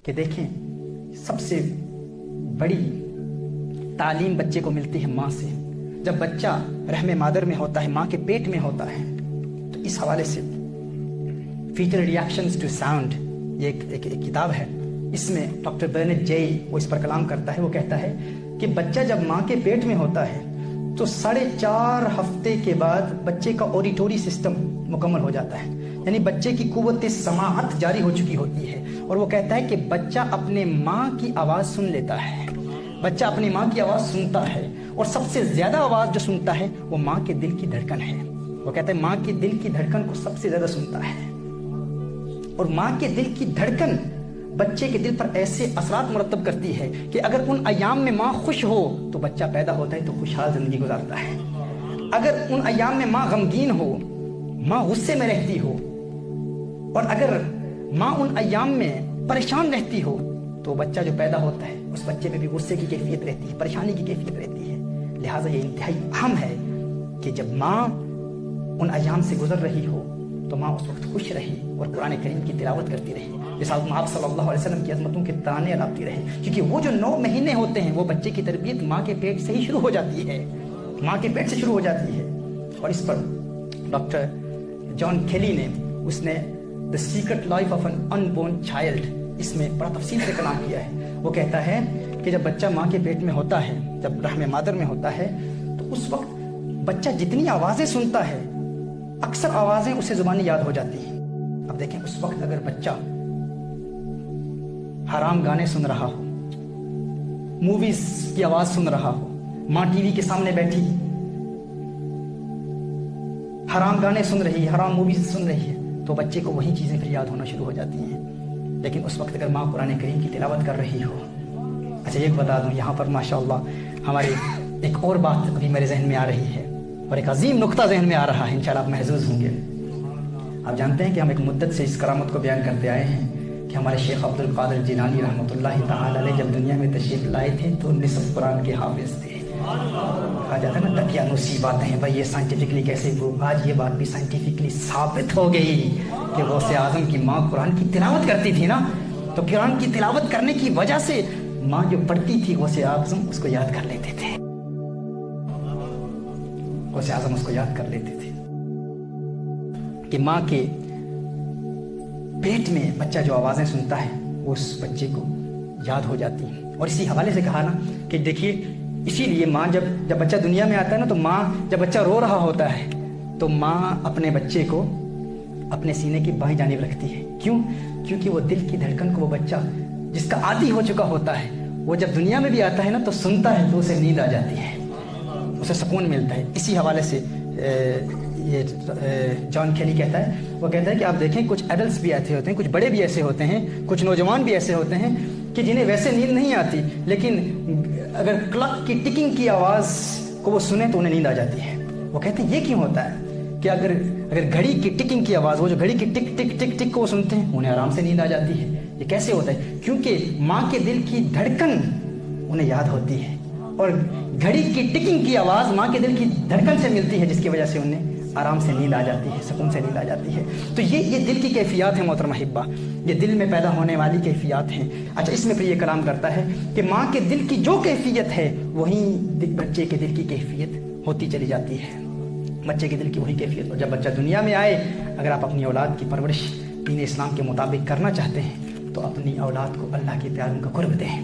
کہ دیکھیں سب سے بڑی تعلیم بچے کو ملتی ہے ماں سے. جب بچہ رحم مادر میں ہوتا ہے، ماں کے پیٹ میں ہوتا ہے، تو اس حوالے سے فیٹل ریاکشنز ٹو ساؤنڈ، یہ ایک کتاب ہے، اس میں ڈاکٹر برنٹ جے وہ اس پر کلام کرتا ہے. وہ کہتا ہے کہ بچہ جب ماں کے پیٹ میں ہوتا ہے تو 4.5 ہفتے کے بعد بچے کا اوڈیٹوری سسٹم مکمل ہو جاتا ہے، یعنی بچے کی قوت سماعت جاری ہو چکی ہوتی ہے. اور وہ کہتا ہے کہ بچہ اپنے ماں کی آواز سن لیتا ہے، بچہ اپنی ماں کی آواز سنتا ہے، اور سب سے زیادہ آواز جو سنتا ہے وہ ماں کے دل کی دھڑکن ہے. وہ کہتا ہے ماں کے دل کی دھڑکن کو سب سے زیادہ سنتا ہے، اور ماں کے دل کی دھڑکن بچے کے دل پر ایسے اثرات مرتب کرتی ہے کہ اگر ان ایام میں ماں خوش ہو تو بچہ پیدا ہوتا ہے تو خوشحال زندگی گزارتا ہے. اگر ان ایام میں ماں غمگین ہو، ماں غصے میں رہتی ہو، اور اگر ماں ان ایام میں پریشان رہتی ہو تو بچہ جو پیدا ہوتا ہے اس بچے میں بھی غصے کی کیفیت رہتی ہے، پریشانی کی کیفیت رہتی ہے. لہٰذا یہ انتہائی اہم ہے کہ جب ماں ان ایام سے گزر رہی ہو تو ماں اس وقت خوش رہی اور قرآن کریم کی تلاوت کرتی رہی، مثال آپ صلی اللہ علیہ وسلم کی عظمتوں کے تانے اڑاتی رہی، کیونکہ وہ جو 9 مہینے ہوتے ہیں وہ بچے کی تربیت ماں کے پیٹ سے ہی شروع ہو جاتی ہے، ماں کے پیٹ سے شروع ہو جاتی ہے. اور اس پر ڈاکٹر جان کیلی نے اس نے The Secret Life of an Unborn Child اس میں بڑا تفصیل سے کلام کیا ہے. وہ کہتا ہے کہ جب بچہ ماں کے پیٹ میں ہوتا ہے، جب رحم مادر میں ہوتا ہے، تو اس وقت بچہ جتنی آوازیں سنتا ہے اکثر آوازیں اسے زبانی یاد ہو جاتی ہیں. اب دیکھیں اس وقت اگر بچہ حرام گانے سن رہا ہو، موویز کی آواز سن رہا ہو، ماں ٹی وی کے سامنے بیٹھی حرام گانے سن رہی ہے، حرام موویز سن رہی ہے، تو بچے کو وہی چیزیں پھر یاد ہونا شروع ہو جاتی ہیں. لیکن اس وقت اگر ماں قرآن کریم کی تلاوت کر رہی ہو. اچھا ایک بتا دوں، یہاں پر ماشاءاللہ ہماری ایک اور بات ابھی میرے ذہن میں آ رہی ہے، اور ایک عظیم نقطہ ذہن میں آ رہا ہے، انشاءاللہ آپ محظوظ ہوں گے. آپ جانتے ہیں کہ ہم ایک مدت سے اس کرامت کو بیان کرتے آئے ہیں کہ ہمارے شیخ عبد القادر جیلانی رحمۃ اللہ تعالی علیہ جب دنیا میں تشریف لائے تھے تو نصف قرآن کے حافظ تھے. کہا جاتا ہے نا دقیانوسی باتیں ہیں بھائی، یہ سائنٹیفکلی کیسے پروف؟ آج یہ بات بھی سائنٹیفکلی ثابت ہو گئی کہ غوث اعظم کی ماں قرآن کی تلاوت کرتی تھی نا، تو قرآن کی تلاوت کرنے کی وجہ سے ماں جو پڑھتی تھی غوث اعظم اس کو یاد کر لیتے تھے، غوث اعظم اس کو یاد کر لیتے تھے کہ ماں کے پیٹ میں بچہ جو آوازیں سنتا ہے وہ اس بچے کو یاد ہو جاتی ہیں. اور اسی حوالے سے کہا نا کہ دیکھیے اسی لیے ماں جب بچہ دنیا میں آتا ہے نا تو ماں جب بچہ رو رہا ہوتا ہے تو ماں اپنے بچے کو اپنے سینے کی بائیں جانب رکھتی ہے. کیوں؟ کیونکہ وہ دل کی دھڑکن کو وہ بچہ جس کا عادی ہو چکا ہوتا ہے وہ جب دنیا میں بھی آتا ہے نا تو سنتا ہے تو اسے نیند آ جاتی ہے، اسے سکون ملتا ہے. اسی حوالے سے یہ جان کیلی کہتا ہے، وہ کہتا ہے کہ آپ دیکھیں کچھ ایڈلٹس بھی ایسے ہوتے ہیں، کچھ بڑے بھی ایسے ہوتے ہیں، کچھ نوجوان بھی ایسے ہوتے ہیں کہ جنہیں ویسے نیند نہیں آتی، لیکن اگر کلک کی ٹکنگ کی آواز کو وہ سنیں تو انہیں نیند آ جاتی ہے. وہ کہتے ہیں یہ کیوں ہوتا ہے کہ اگر گھڑی کی ٹکنگ کی آواز، وہ جو گھڑی کی ٹک ٹک ٹک ٹک کو وہ سنتے ہیں انہیں آرام سے نیند آ جاتی ہے. یہ کیسے ہوتا ہے؟ کیونکہ ماں کے دل کی دھڑکن انہیں یاد ہوتی ہے، اور گھڑی کی ٹکنگ کی آواز ماں کے دل کی دھڑکن سے ملتی ہے، جس کی وجہ سے انہیں آرام سے نیند آ جاتی ہے، سکون سے نیند آ جاتی ہے. تو یہ دل کی کیفیات ہیں محترم احبہ، یہ دل میں پیدا ہونے والی کیفیات ہیں. اچھا اس میں پھر یہ کلام کرتا ہے کہ ماں کے دل کی جو کیفیت ہے وہیں بچے کے دل کی کیفیت ہوتی چلی جاتی ہے، بچے کے دل کی وہی کیفیت. اور جب بچہ دنیا میں آئے، اگر آپ اپنی اولاد کی پرورش دین اسلام کے مطابق کرنا چاہتے ہیں تو اپنی اولاد کو اللہ کے پیار کا قرب دیں.